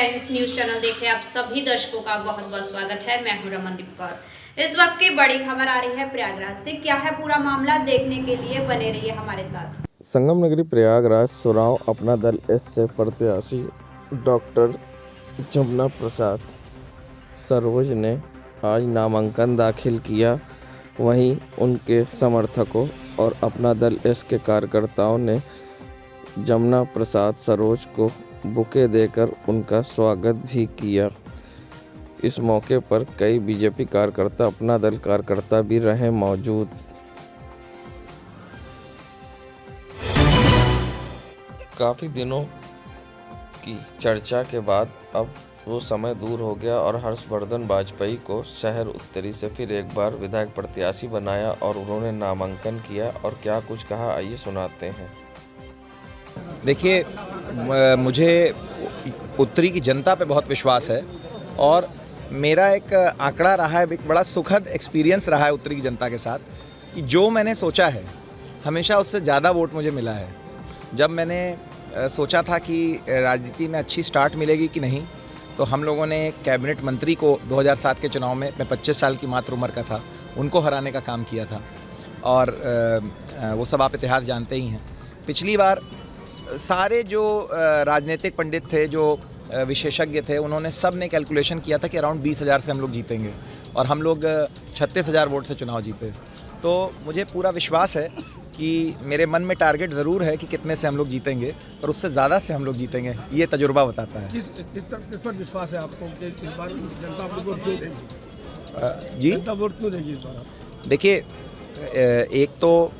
Times news channel देख रहे आप सभी दर्शकों का बहुत बहुत स्वागत है। मैं हूं रमनदीप कौर। इस वक्त की बड़ी खबर आ रही है प्रयागराज से। क्या है पूरा मामला, देखने के लिए बने रहिए हमारे साथ। संगम नगरी प्रयागराज चुनाव अपना दल एस से प्रत्याशी डॉक्टर जमुना प्रसाद सरोज ने आज नामांकन दाखिल किया। वहीं उनके समर्थकों और अपना दल एस के कार्यकर्ताओं ने जमुना प्रसाद सरोज को बुके देकर उनका स्वागत भी किया। इस मौके पर कई बीजेपी कार्यकर्ता, अपना दल कार्यकर्ता भी रहे मौजूद। काफ़ी दिनों की चर्चा के बाद अब वो समय दूर हो गया और हर्षवर्धन वाजपेयी को शहर उत्तरी से फिर एक बार विधायक प्रत्याशी बनाया और उन्होंने नामांकन किया। और क्या कुछ कहा, आइए सुनाते हैं। देखिए, मुझे उत्तरी की जनता पे बहुत विश्वास है और मेरा एक आंकड़ा रहा है, एक बड़ा सुखद एक्सपीरियंस रहा है उत्तरी की जनता के साथ कि जो मैंने सोचा है हमेशा उससे ज़्यादा वोट मुझे मिला है। जब मैंने सोचा था कि राजनीति में अच्छी स्टार्ट मिलेगी कि नहीं, तो हम लोगों ने कैबिनेट मंत्री को 2007 के चुनाव में, मैं 25 साल की मात्र उम्र का था, उनको हराने का काम किया था। और वो सब आप इतिहास जानते ही हैं। पिछली बार सारे जो राजनीतिक पंडित थे, जो विशेषज्ञ थे, उन्होंने सब ने कैलकुलेशन किया था कि अराउंड 20,000 से हम लोग जीतेंगे और हम लोग 36,000 वोट से चुनाव जीते। तो मुझे पूरा विश्वास है कि मेरे मन में टारगेट ज़रूर है कि कितने से हम लोग जीतेंगे, पर उससे ज़्यादा से हम लोग जीतेंगे, ये तजुर्बा बताता है। किस पर विश्वास है आपको कि इस बार जनता आपको वोट क्यों देगी? जी, जनता वोट क्यों देगी इस बार? देखिए, एक तो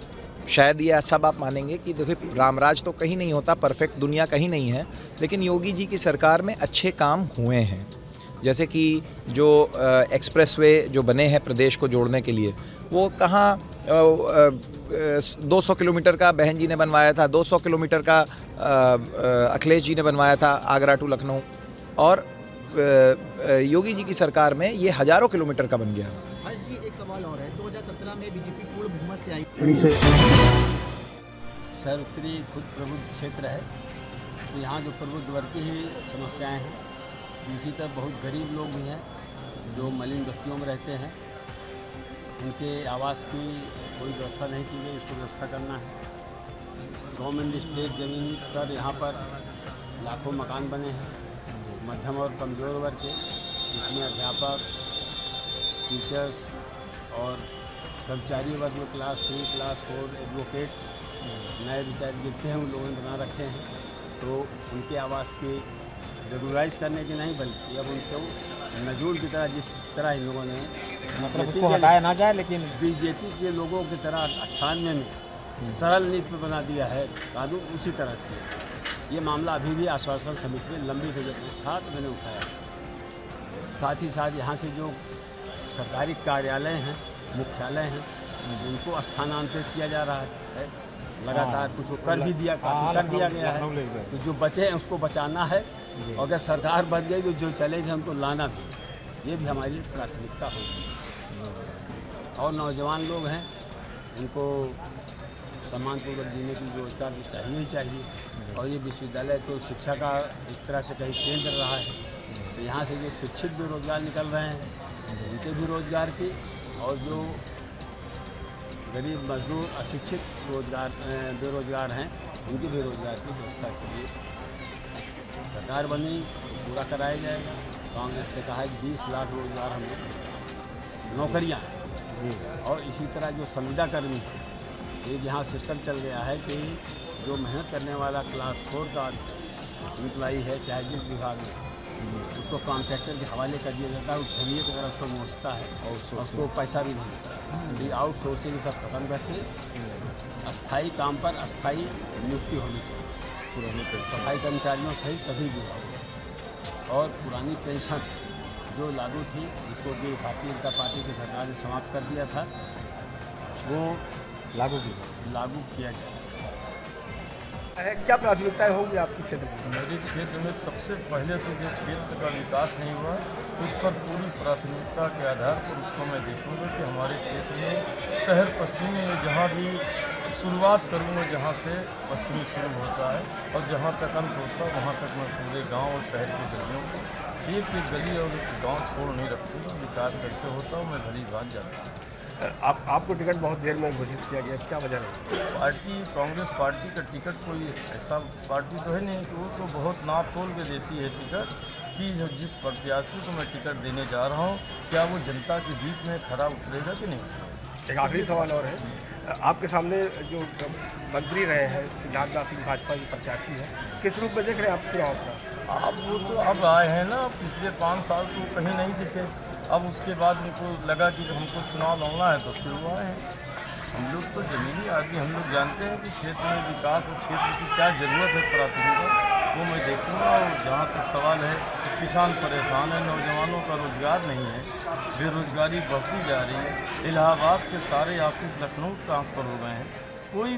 शायद ये सब आप मानेंगे कि देखिए, रामराज तो कहीं नहीं होता, परफेक्ट दुनिया कहीं नहीं है, लेकिन योगी जी की सरकार में अच्छे काम हुए हैं। जैसे कि जो एक्सप्रेसवे जो बने हैं प्रदेश को जोड़ने के लिए, वो कहाँ 200 किलोमीटर का बहन जी ने बनवाया था, 200 किलोमीटर का अखिलेश जी ने बनवाया था, आगरा टू लखनऊ। और योगी जी की सरकार में ये हज़ारों किलोमीटर का बन गया। हर्ष जी, एक सवाल और है। 2017 में बीजेपी पूर्ण बहुमत से आई। शहर उत्तरी खुद प्रबुद्ध क्षेत्र है, तो यहाँ जो प्रबुद्ध वर्ग की ही समस्याएं हैं। दूसरी तरफ बहुत गरीब लोग भी हैं जो मलिन बस्तियों में रहते हैं, उनके आवास की कोई व्यवस्था नहीं की गई, उसको व्यवस्था करना है। गवर्नमेंट स्टेट ज़मीन पर यहाँ पर लाखों मकान बने हैं मध्यम और कमज़ोर वर्ग के, जिसमें अध्यापक, टीचर्स और कर्मचारी वर्ग में क्लास 3, क्लास 4, एडवोकेट्स, नए रिटायर जितने हैं उन लोगों ने बना रखे हैं। तो उनके आवास की रेगुलराइज करने की नहीं, बल्कि अब उनको नजूल की तरह, जिस तरह इन लोगों ने मतलब उसको हटाया ना जाए, लेकिन बीजेपी के लोगों की तरह 98 में सरल नीति पे बना दिया है कानून, उसी तरह की। ये मामला अभी भी आश्वासन समिति में लंबित है, जब था तो मैंने उठाया। साथ ही साथ यहाँ से जो सरकारी कार्यालय हैं, मुख्यालय हैं, उनको स्थानांतरित किया जा रहा है लगातार। कुछ को कर भी दिया, काफ़ी कर दिया गया है। तो जो बचे हैं उसको बचाना है, और अगर सरकार बच गई तो जो चलेंगे हमको लाना भी है। ये भी हमारी प्राथमिकता होगी। और नौजवान लोग हैं, उनको सम्मानपूर्वक जीने के लिए रोजगार भी चाहिए ही चाहिए। और ये विश्वविद्यालय तो शिक्षा का एक तरह से कहीं केंद्र रहा है, तो यहाँ से जो शिक्षित बेरोजगार निकल रहे हैं उनके भी रोजगार की, और जो गरीब मजदूर अशिक्षित बेरोजगार हैं उनके भी रोजगार की व्यवस्था के लिए सरकार बनी, पूरा कराया जाएगा। कांग्रेस ने कहा है कि 20 लाख रोजगार हम लोग नौकरियाँ हैं। और इसी तरह जो संविदा कर्मी हैं, एक यहाँ सिस्टम चल गया है कि जो मेहनत करने वाला क्लास 4 का एम्प्लाई है, चाहे जिस विभाग में, उसको कॉन्ट्रैक्टर के हवाले कर दिया जाता है, वो फैमिली की तरह उसको मोचता है और उसको पैसा भी नहीं मिलता है। ये आउटसोर्सिंग सब खत्म करके अस्थाई काम पर अस्थाई नियुक्ति होनी चाहिए, सफाई कर्मचारियों सहित सभी विभागों। और पुरानी पेंशन जो लागू थी, जिसको कि भारतीय जनता पार्टी की सरकार ने समाप्त कर दिया था, वो लागू किया जाए। क्या प्राथमिकताएं होंगी आपकी क्षेत्र में? मेरे क्षेत्र में सबसे पहले तो जो क्षेत्र का विकास नहीं हुआ, उस पर पूरी प्राथमिकता के आधार पर उसको मैं देखूंगा कि हमारे क्षेत्र में शहर पश्चिमी में जहाँ भी शुरुआत करूँगा जहाँ से पश्चिमी शुरू होता है और जहाँ तक अंत होता है वहाँ तक मैं पूरे गांव और शहर की गलियों को एक एक गली और एक गांव छोड़ नहीं रखूँगा। विकास कैसे होता है मैं भली बात जानता हूँ। आपको टिकट बहुत देर में घोषित किया गया, क्या वजह रही? पार्टी कांग्रेस पार्टी का टिकट कोई ऐसा पार्टी तो है नहीं कि वो तो बहुत नाप तोल के देती है टिकट कि जिस प्रत्याशी को मैं टिकट देने जा रहा हूँ क्या वो जनता के बीच में खरा उतरेगा कि नहीं। एक आखिरी सवाल और है, आपके सामने जो मंत्री रहे हैं सिद्धार्थनाथ सिंह भाजपा के प्रत्याशी हैं, किस रूप में देख रहे हैं आप चुनाव का? अब वो तो अब आए हैं ना, पिछले 5 साल तो कहीं नहीं दिखे। अब उसके बाद उनको लगा कि हमको चुनाव लड़ना है तो फिर वो आए हैं। हम लोग तो ज़मीनी आदमी, हम लोग जानते हैं कि क्षेत्र में विकास और क्षेत्र की क्या ज़रूरत है प्राथमिकता, वो मैं देखूँगा। और जहाँ तक सवाल है किसान परेशान है, नौजवानों का रोज़गार नहीं है, बेरोज़गारी बढ़ती जा रही है, इलाहाबाद के सारे ऑफिस लखनऊ ट्रांसफ़र हो गए हैं, कोई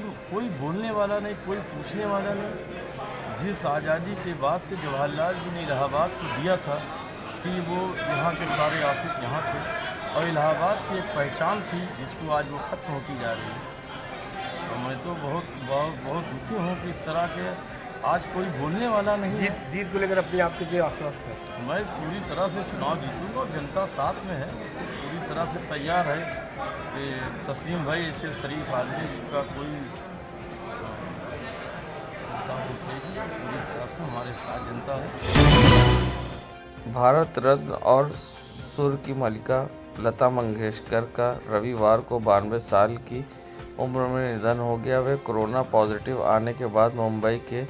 बोलने वाला नहीं, कोई पूछने वाला नहीं। जिस आज़ादी के बाद से जवाहरलाल जी ने इलाहाबाद को दिया था कि वो यहाँ के सारे ऑफिस यहाँ थे और इलाहाबाद की एक पहचान थी जिसको आज वो ख़त्म होती जा रही है। तो मैं तो बहुत दुखी हूँ कि इस तरह के आज कोई बोलने वाला नहीं। जीत को लेकर अपने आप के लिए आश्वस्त है? मैं पूरी तरह से चुनाव जीतूँगा और जनता साथ में है, पूरी तरह से तैयार है कि तस्लीम भाई ऐसे शरीफ आदमी का कोई जनता उठेगी, पूरी तरह से हमारे साथ जनता है। भारत रत्न और सुर की मलिका लता मंगेशकर का रविवार को 92 साल की उम्र में निधन हो गया। वे कोरोना पॉजिटिव आने के बाद मुंबई के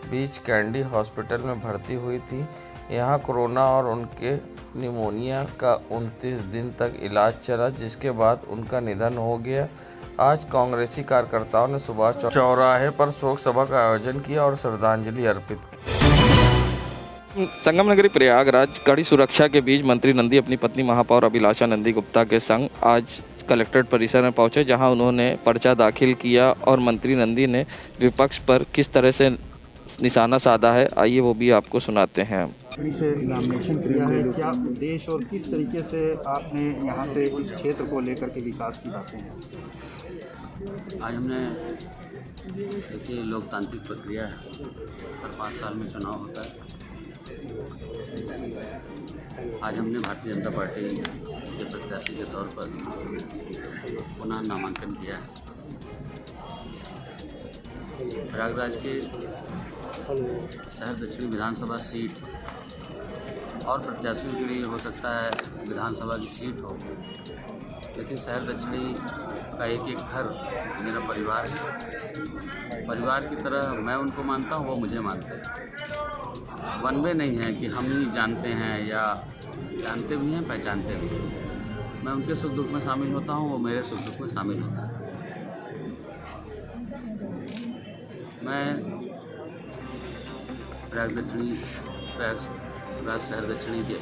बीच कैंडी हॉस्पिटल में भर्ती हुई थी। यहां कोरोना और उनके निमोनिया का 29 दिन तक इलाज चला, जिसके बाद उनका निधन हो गया। आज कांग्रेसी कार्यकर्ताओं ने सुभाष चौराहे पर शोक सभा का आयोजन किया और श्रद्धांजलि अर्पित की। संगम नगरी प्रयागराज कड़ी सुरक्षा के बीच मंत्री नंदी अपनी पत्नी महापौर अभिलाषा नंदी गुप्ता के संग आज कलेक्ट्रेट परिसर में पहुंचे, जहां उन्होंने पर्चा दाखिल किया और मंत्री नंदी ने विपक्ष पर किस तरह से निशाना साधा है, आइए वो भी आपको सुनाते हैं। से नॉमिनेशन किया है, क्या उद्देश्य और किस तरीके से आपने यहाँ से इस क्षेत्र को लेकर के विकास की बातें हैं? आज हमने देखिए लोकतांत्रिक प्रक्रिया है, हर 5 साल में चुनाव होता है। आज हमने भारतीय जनता पार्टी के प्रत्याशी के तौर पर पुनः नामांकन किया है। प्रयागराज के शहर दक्षिणी विधानसभा सीट और प्रत्याशियों के लिए हो सकता है विधानसभा की सीट हो, लेकिन शहर दक्षिणी का एक एक घर मेरा परिवार है। परिवार की तरह मैं उनको मानता हूँ, वो मुझे मानते हैं। वन वे नहीं है कि हम ही जानते हैं या जानते भी हैं, पहचानते भी हैं। मैं उनके सुख दुख में शामिल होता हूँ, वो मेरे सुख दुख में शामिल होता है। मैं प्रयागराज शहर दक्षिणी के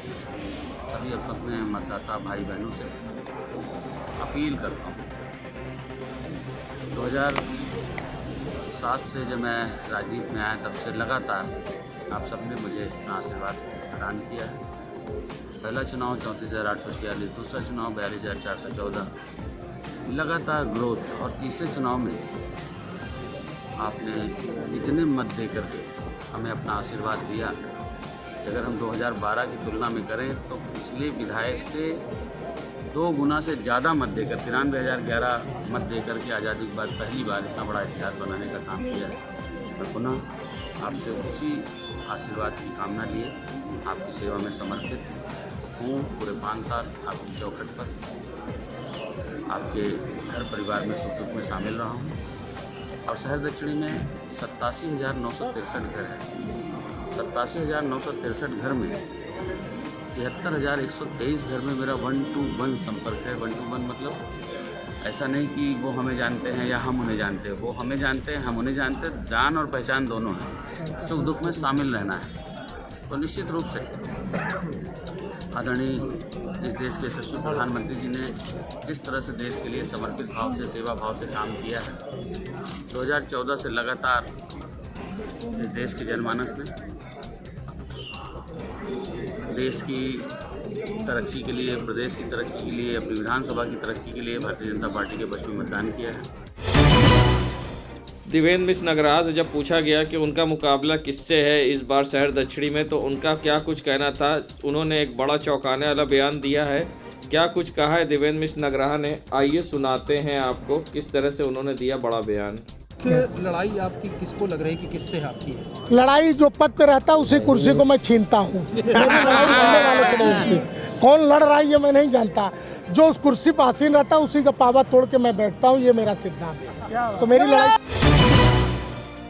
सभी अपने मतदाता भाई बहनों से अपील करता हूँ। 2007 से जब मैं राजनीति में आया तब से लगातार आप सबने मुझे अपना आशीर्वाद प्रदान किया है। पहला चुनाव 34,846, दूसरा चुनाव 42,414, लगातार ग्रोथ, और तीसरे चुनाव में आपने इतने मत दे करके हमें अपना आशीर्वाद दिया। अगर हम 2012 की तुलना में करें तो पिछले विधायक से 2 गुना से ज़्यादा मत देकर 93,011 मत देकर के आज़ादी के बाद पहली बार इतना बड़ा इतिहास बनाने का काम किया है। मैं पुनः आपसे उसी आशीर्वाद की कामना लिए आपकी सेवा में समर्पित हूँ। पूरे 5 साल आपकी चौखट पर आपके घर परिवार में सुख दुख में शामिल रहा हूँ। और शहर दक्षिणी में 87,963 घर हैं। 87,963 घर में 73,123 घर में मेरा 1-to-1 संपर्क है। 1-to-1 मतलब ऐसा नहीं कि वो हमें जानते हैं या हम उन्हें जानते हैं। वो हमें जानते हैं, हम उन्हें जानते हैं। जान और पहचान दोनों हैं। सुख दुख में शामिल रहना है। तो निश्चित रूप से आदरणीय इस देश के यशस्वी प्रधानमंत्री जी ने जिस तरह से देश के लिए समर्पित भाव से, सेवा भाव से काम किया है, 2014 से लगातार इस देश के जनमानस में देश की तरक्की के लिए, प्रदेश की तरक्की के लिए, अपनी विधानसभा की तरक्की के लिए भारतीय जनता पार्टी के पक्ष में मतदान किया है। देवेंद्र मिश्र नगराहा से जब पूछा गया कि उनका मुकाबला किससे है इस बार शहर दक्षिणी में, तो उनका क्या कुछ कहना था। उन्होंने एक बड़ा चौंकाने वाला बयान दिया है। क्या कुछ कहा है देवेंद्र मिश्र नगराहा ने, आइए सुनाते हैं आपको किस तरह से उन्होंने दिया बड़ा बयान। कि लड़ाई आपकी किसको लग रही है कि किससे है आपकी है? लड़ाई जो पद पे रहता है उसी कुर्सी को मैं छीनता हूँ। मेरी लड़ाई लड़ने वालों से नहीं होती। कौन लड़ रहा है ये मैं नहीं जानता। जो उस कुर्सी पर आसीन रहता है उसी का पावा तोड़ के मैं बैठता हूँ, ये मेरा सिद्धांत है। तो मेरी लड़ाई।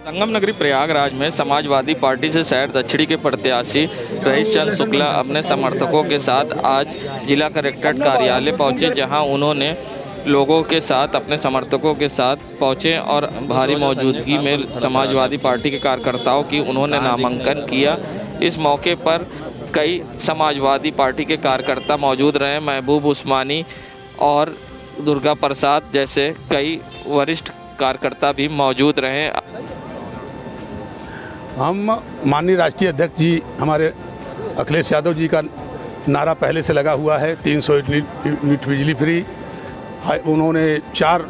संगम नगरी प्रयागराज में समाजवादी पार्टी से शहर दक्षिणी के प्रत्याशी रईस चंद शुक्ला अपने समर्थकों के साथ आज जिला कलेक्ट्रेट कार्यालय पहुंचे, जहां उन्होंने लोगों के साथ अपने समर्थकों के साथ पहुंचे और भारी मौजूदगी में समाजवादी पार्टी के कार्यकर्ताओं की उन्होंने नामांकन किया। इस मौके पर कई समाजवादी पार्टी के कार्यकर्ता मौजूद रहे। महबूब उस्मानी और दुर्गा प्रसाद जैसे कई वरिष्ठ कार्यकर्ता भी मौजूद रहे। हम माननीय राष्ट्रीय अध्यक्ष जी हमारे अखिलेश यादव जी का नारा पहले से लगा हुआ है 300 यूनिट बिजली फ्री। उन्होंने 4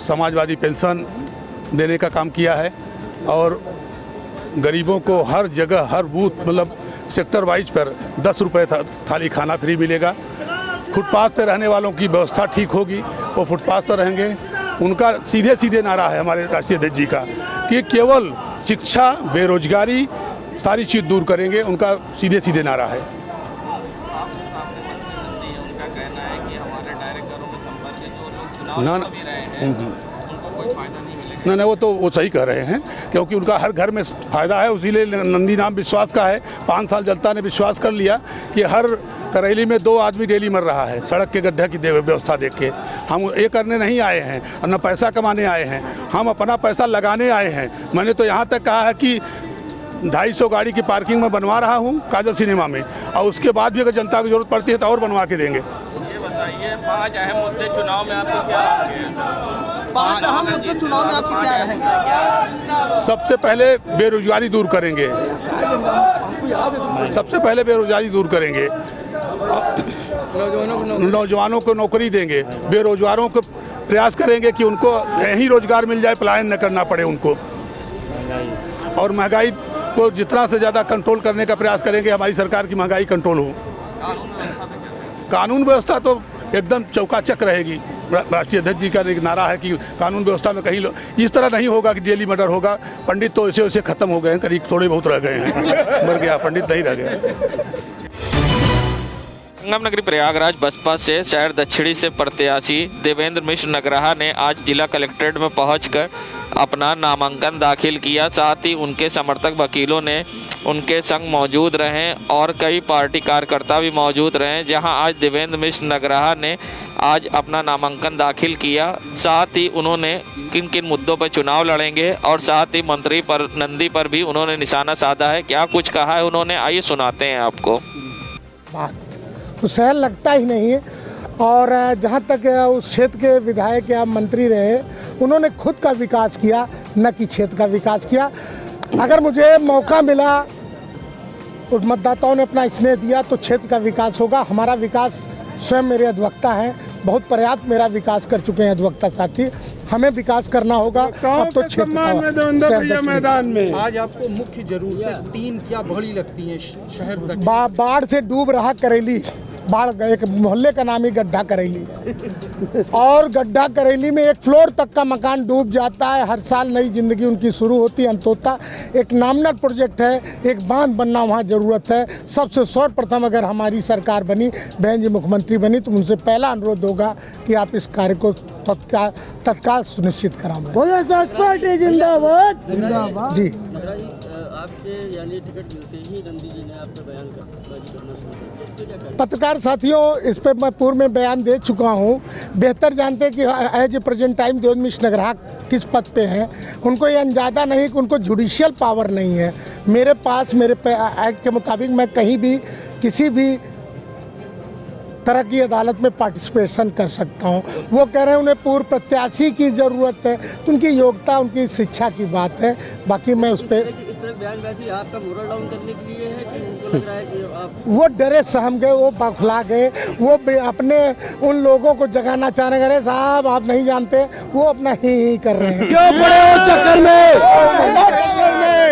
समाजवादी पेंशन देने का काम किया है और गरीबों को हर जगह हर बूथ मतलब सेक्टर वाइज पर 10 रुपये थाली खाना फ्री मिलेगा। फुटपाथ पर रहने वालों की व्यवस्था ठीक होगी, वो फुटपाथ पर रहेंगे। उनका सीधे सीधे नारा है हमारे राष्ट्रीय अध्यक्ष जी का कि केवल शिक्षा बेरोजगारी सारी चीज़ दूर करेंगे। उनका सीधे सीधे नारा है। उनका कहना है कि हमारे डायरेक्टरों के संपर्क में जो लोग चुनाव ना भी रहे हैं उनको कोई फायदा नहीं मिलेगा। नहीं, वो तो वो सही कह रहे हैं क्योंकि उनका हर घर में फ़ायदा है। उसीलिए नंदी नाम विश्वास का है। 5 साल जनता ने विश्वास कर लिया कि हर करेली में 2 आदमी डेली मर रहा है सड़क के गड्ढे की व्यवस्था देख के। हम ये करने नहीं आए हैं और न पैसा कमाने आए हैं, हम अपना पैसा लगाने आए हैं। मैंने तो यहाँ तक कहा है कि 250 गाड़ी की पार्किंग में बनवा रहा हूँ काजल सिनेमा में, और उसके बाद भी अगर जनता की जरूरत पड़ती है तो और बनवा के देंगे। ये बताइए 5 अहम मुद्दे चुनाव में आपको क्या रहेंगे? 5 अहम मुद्दे चुनाव में आपके क्या रहेंगे? सबसे पहले बेरोजगारी दूर करेंगे। सबसे पहले बेरोजगारी दूर करेंगे। नौजवानों को नौकरी देंगे। बेरोजगारों को प्रयास करेंगे कि उनको यही रोजगार मिल जाए, पलायन न करना पड़े उनको। और महंगाई को जितना से ज़्यादा कंट्रोल करने का प्रयास करेंगे। हमारी सरकार की महंगाई कंट्रोल हो। कानून व्यवस्था तो एकदम चौकाचक रहेगी। राष्ट्रीय अध्यक्ष जी का एक नारा है कि कानून व्यवस्था में कहीं इस तरह नहीं होगा कि डेली मर्डर होगा। पंडित तो ऐसे वैसे खत्म हो गए हैं, करीब थोड़े बहुत रह गए हैं। मर गया पंडित नहीं रह गया। संगम नगरी प्रयागराज बसपा से शहर दक्षिणी से प्रत्याशी देवेंद्र मिश्र नगराहा ने आज जिला कलेक्ट्रेट में पहुंचकर अपना नामांकन दाखिल किया। साथ ही उनके समर्थक वकीलों ने उनके संग मौजूद रहे और कई पार्टी कार्यकर्ता भी मौजूद रहे, जहां आज देवेंद्र मिश्र नगराहा ने आज अपना नामांकन दाखिल किया। साथ ही उन्होंने किन किन मुद्दों पर चुनाव लड़ेंगे और साथ ही मंत्री पर नंदी पर भी उन्होंने निशाना साधा है। क्या कुछ कहा है उन्होंने, आइए सुनाते हैं आपको। तो शहर लगता ही नहीं है। और जहाँ तक उस क्षेत्र के विधायक या मंत्री रहे, उन्होंने खुद का विकास किया, न कि क्षेत्र का विकास किया। अगर मुझे मौका मिला, उस मतदाताओं ने अपना स्नेह दिया, तो क्षेत्र का विकास होगा। हमारा विकास स्वयं मेरे अधिवक्ता हैं, बहुत पर्याप्त मेरा विकास कर चुके हैं अधिवक्ता साथी। हमें विकास करना होगा। अब तो क्षेत्र मैदान में आज आपको मुख्य जरूरत 3 क्या बड़ी लगती है शहर? बाढ़ से डूब रहा करेली। बाढ़ एक मोहल्ले का नाम ही गड्ढा करेली है और गड्ढा करेली में 1 फ्लोर तक का मकान डूब जाता है। हर साल नई जिंदगी उनकी शुरू होती है। अंतोता एक नामनर प्रोजेक्ट है, एक बांध बनना वहाँ ज़रूरत है। सबसे सर्वप्रथम अगर हमारी सरकार बनी, बहन जी मुख्यमंत्री बनी, तो उनसे पहला अनुरोध होगा कि आप इस कार्य को तत्काल सुनिश्चित कराएं। जिंदाबाद जी। आपके यानी टिकट मिलते ही नंदी जी ने आपका बयान करना शुरू किया। पत्रकार साथियों, इस पर मैं पूर्व में बयान दे चुका हूँ। बेहतर जानते हैं कि as a present time Devendra Mishra Nagraha किस पद पे हैं। उनको ये अंदाजा नहीं कि उनको जुडिशियल पावर नहीं है। मेरे पास मेरे एक्ट के मुताबिक मैं कहीं भी किसी भी तरह की अदालत में पार्टिसिपेशन कर सकता हूं। वो कह रहे हैं उन्हें पूर्व प्रत्याशी की ज़रूरत है, तो उनकी योग्यता उनकी शिक्षा की बात है। बाकी मैं उस पर इस तरह बयानबाजी आपका मोरल डाउन करने के लिए है कि आपको लग रहा है कि आप वो डरे सहम गए, वो बौखला गए, वो अपने उन लोगों को जगाना चाह रहे हैं, अरे साहब आप नहीं जानते, वो अपना ही कर रहे हैं। क्यों पड़े हो चक्कर में,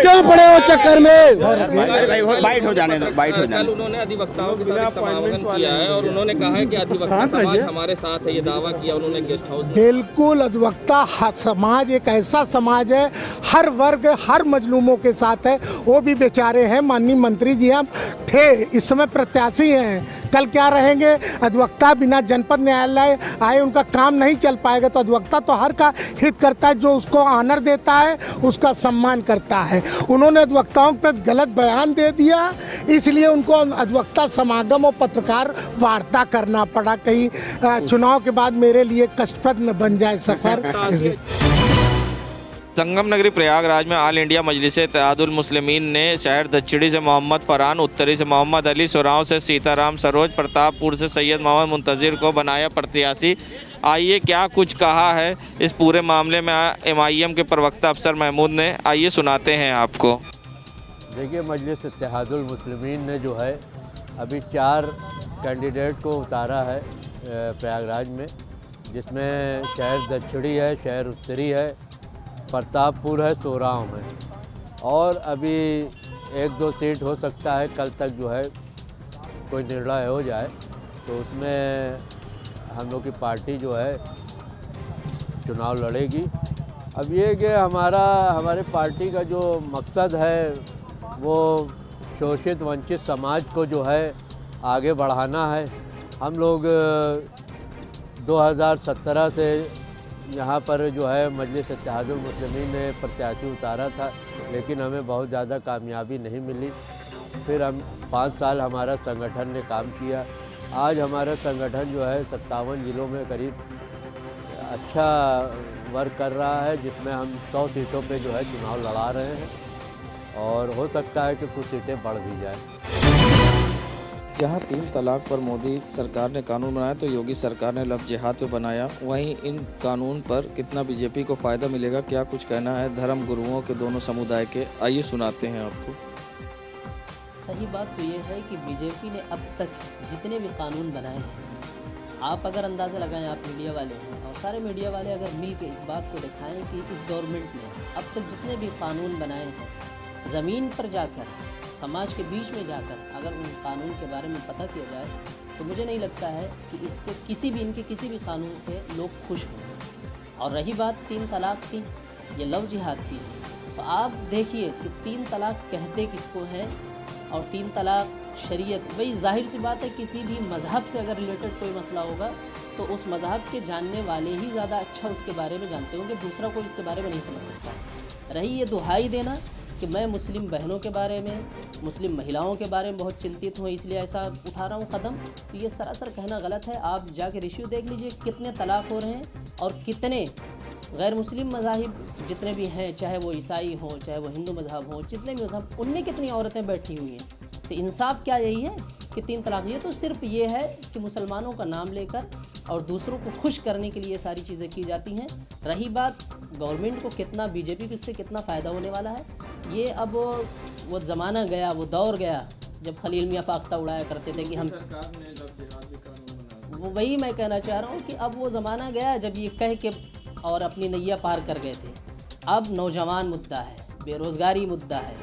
क्यों पड़े हो चक्कर में? बाइट हो जाने दो, बाइट हो जाने दो। उन्होंने अधिवक्ताओं के साथ समागम किया है और उन्होंने कहा है कि अधिवक्ता समाज हमारे साथ है, ये दावा किया उन्होंने गेस्ट हाउस। बिल्कुल, अधिवक्ता समाज एक ऐसा समाज है, हर वर्ग हर मजलूमों के साथ है। वो भी बेचारे हैं, माननीय मंत्री जी हम थे, इस समय प्रत्याशी हैं, कल क्या रहेंगे? अधिवक्ता बिना जनपद न्यायालय आए उनका काम नहीं चल पाएगा। तो अधिवक्ता तो हर का हित करता है, जो उसको ऑनर देता है उसका सम्मान करता है। उन्होंने अधिवक्ताओं पर गलत बयान दे दिया, इसलिए उनको अधिवक्ता समागम और पत्रकार वार्ता करना पड़ा। कहीं चुनाव के बाद मेरे लिए कष्टप्रद न बन जाए सफ़र। संगम नगरी प्रयागराज में ऑल इंडिया मजलिस-ए-इत्तेहादुल मुस्लिमीन ने शहर दक्षिणी से मोहम्मद फरहान, उत्तरी से मोहम्मद अली, सुराव से सीताराम सरोज, प्रतापपुर से सैयद मोहम्मद मुंतज़िर को बनाया प्रत्याशी। आइए क्या कुछ कहा है इस पूरे मामले में MIM के प्रवक्ता अफसर महमूद ने, आइए सुनाते हैं आपको। देखिए, मजलिस-ए-इत्तेहादुल मुस्लिमीन ने जो है अभी 4 कैंडिडेट को उतारा है प्रयागराज में, जिसमें शहर दक्षिणी है, शहर उत्तरी है, प्रतापपुर है, सोराव है, और अभी 1-2 सीट हो सकता है कल तक जो है कोई निर्णय हो जाए, तो उसमें हम लोग की पार्टी जो है चुनाव लड़ेगी। अब ये कि हमारे पार्टी का जो मकसद है वो शोषित वंचित समाज को जो है आगे बढ़ाना है। हम लोग 2017 से यहाँ पर जो है मजलिस-ए-इत्तेहादुल मुस्लिमीन ने प्रत्याशी उतारा था, लेकिन हमें बहुत ज़्यादा कामयाबी नहीं मिली। फिर हम 5 साल हमारा संगठन ने काम किया। आज हमारा संगठन जो है 57 ज़िलों में करीब अच्छा वर्क कर रहा है, जिसमें हम 100 सीटों पे जो है चुनाव लड़ा रहे हैं, और हो सकता है कि कुछ सीटें बढ़ भी जाए। जहां 3 तलाक पर मोदी सरकार ने कानून बनाया तो योगी सरकार ने लफ्ज़ जिहाद पे बनाया, वहीं इन कानून पर कितना बीजेपी को फ़ायदा मिलेगा, क्या कुछ कहना है धर्म गुरुओं के दोनों समुदाय के, आइए सुनाते हैं आपको। सही बात तो ये है कि बीजेपी ने अब तक जितने भी कानून बनाए हैं, आप अगर अंदाज़ा लगाएं, आप मीडिया वाले हैं और सारे मीडिया वाले अगर मिल के इस बात को दिखाएं कि इस गवर्नमेंट ने अब तक जितने भी कानून बनाए हैं, ज़मीन पर जाकर समाज के बीच में जाकर अगर उन कानून के बारे में पता किया जाए, तो मुझे नहीं लगता है कि इससे इनके किसी भी कानून से लोग खुश हों। और रही बात 3 तलाक की, ये लव जिहाद की, तो आप देखिए कि 3 तलाक कहते किसको है, और 3 तलाक शरीयत, वही जाहिर सी बात है किसी भी मज़हब से अगर रिलेटेड कोई मसला होगा तो उस मज़हब के जानने वाले ही ज़्यादा अच्छा उसके बारे में जानते होंगे, दूसरा कोई उसके बारे में नहीं समझ सकता। रही ये दुहाई देना कि मैं मुस्लिम बहनों के बारे में, मुस्लिम महिलाओं के बारे में बहुत चिंतित हूँ, इसलिए ऐसा उठा रहा हूँ कदम, तो ये सरासर कहना गलत है। आप जाके रेशियो देख लीजिए कितने तलाक हो रहे हैं और कितने गैर मुस्लिम मज़ाहिब जितने भी हैं, चाहे वो ईसाई हों, चाहे वो हिंदू मज़हब हों, जितने भी मज़हब, उनमें कितनी औरतें बैठी हुई हैं। तो इंसाफ क्या यही है कि 3 तलाक? ये तो सिर्फ ये है कि मुसलमानों का नाम लेकर और दूसरों को खुश करने के लिए सारी चीज़ें की जाती हैं। रही बात गवर्नमेंट को कितना, बीजेपी को इससे कितना फ़ायदा होने वाला है, ये अब वो ज़माना गया, वो दौर गया जब खलील मियाँ फाख्ता उड़ाया करते थे कि हम, वो वही मैं कहना चाह रहा हूँ कि अब वो ज़माना गया जब ये कह के और अपनी नैया पार कर गए थे। अब नौजवान मुद्दा है, बेरोज़गारी मुद्दा है,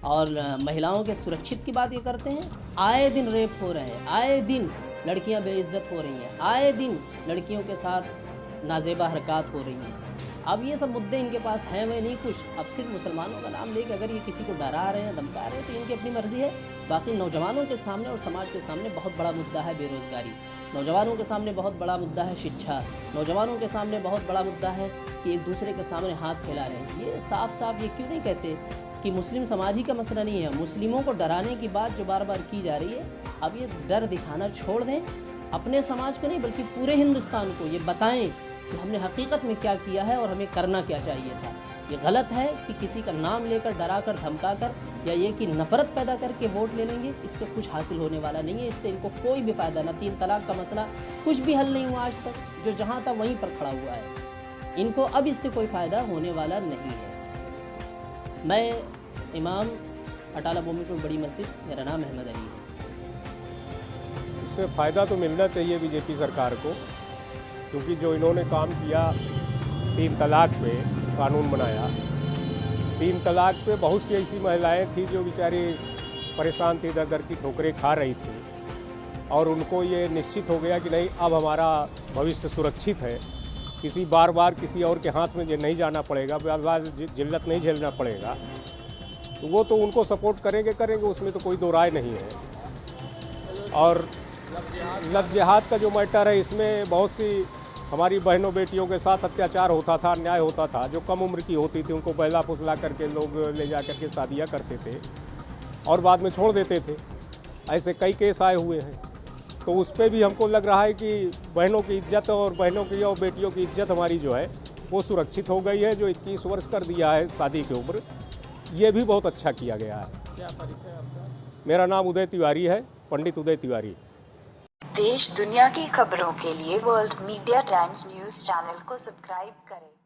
और महिलाओं के सुरक्षित की बात ये करते हैं। आए दिन रेप हो रहे हैं, आए दिन लड़कियां बेइज्जत हो रही हैं, आए दिन लड़कियों के साथ नाजेबा हरकत हो रही हैं। अब ये सब मुद्दे इनके पास हैं, वह नहीं खुश। अब सिर्फ मुसलमानों का नाम लेकर अगर ये किसी को डरा रहे हैं, धमका रहे हैं, तो इनकी अपनी मर्ज़ी है। बाकी नौजवानों के सामने और समाज के सामने बहुत बड़ा मुद्दा है बेरोज़गारी, नौजवानों के सामने बहुत बड़ा मुद्दा है शिक्षा, नौजवानों के सामने बहुत बड़ा मुद्दा है कि एक दूसरे के सामने हाथ फैला रहे हैं। ये साफ साफ ये क्यों नहीं कहते कि मुस्लिम समाज ही का मसला नहीं है? मुस्लिमों को डराने की बात जो बार बार की जा रही है, अब ये डर दिखाना छोड़ दें, अपने समाज को नहीं बल्कि पूरे हिंदुस्तान को ये बताएं कि हमने हकीकत में क्या किया है और हमें करना क्या चाहिए था। ये गलत है कि किसी का नाम लेकर, डरा कर, धमका कर, या ये कि नफ़रत पैदा करके वोट ले लेंगे, इससे कुछ हासिल होने वाला नहीं है। इससे इनको कोई भी फ़ायदा ना, 3 तलाक का मसला कुछ भी हल नहीं हुआ आज तक, जो जहाँ था वहीं पर खड़ा हुआ है। इनको अब इससे कोई फ़ायदा होने वाला नहीं है। मैं इमाम अटाला भूमिपुर बड़ी मस्जिद। मेरा नाम अहमद अली है। इसमें फ़ायदा तो मिलना चाहिए बीजेपी सरकार को, क्योंकि जो इन्होंने काम किया 3 तलाक पे कानून बनाया, 3 तलाक पे बहुत सी ऐसी महिलाएं थी जो बेचारी परेशान थी, दर दर की ठोकरें खा रही थी, और उनको ये निश्चित हो गया कि नहीं अब हमारा भविष्य सुरक्षित है, किसी बार किसी और के हाथ में नहीं जाना पड़ेगा, बार जिल्लत नहीं झेलना पड़ेगा, तो वो तो उनको सपोर्ट करेंगे, उसमें तो कोई दो राय नहीं है। और लव जिहाद का जो मैटर है, इसमें बहुत सी हमारी बहनों बेटियों के साथ अत्याचार होता था, अन्याय होता था। जो कम उम्र की होती थी उनको बहला फुसला करके लोग ले जा करके शादियाँ करते थे और बाद में छोड़ देते थे। ऐसे कई केस आए हुए हैं, तो उस पर भी हमको लग रहा है कि बहनों की इज्जत और बहनों की और बेटियों की इज्जत हमारी जो है वो सुरक्षित हो गई है। जो 21 वर्ष कर दिया है शादी की उम्र, ये भी बहुत अच्छा किया गया है। क्या परिचय आपका? मेरा नाम उदय तिवारी है, पंडित उदय तिवारी। देश दुनिया की खबरों के लिए world media times news channel को सब्सक्राइब करें।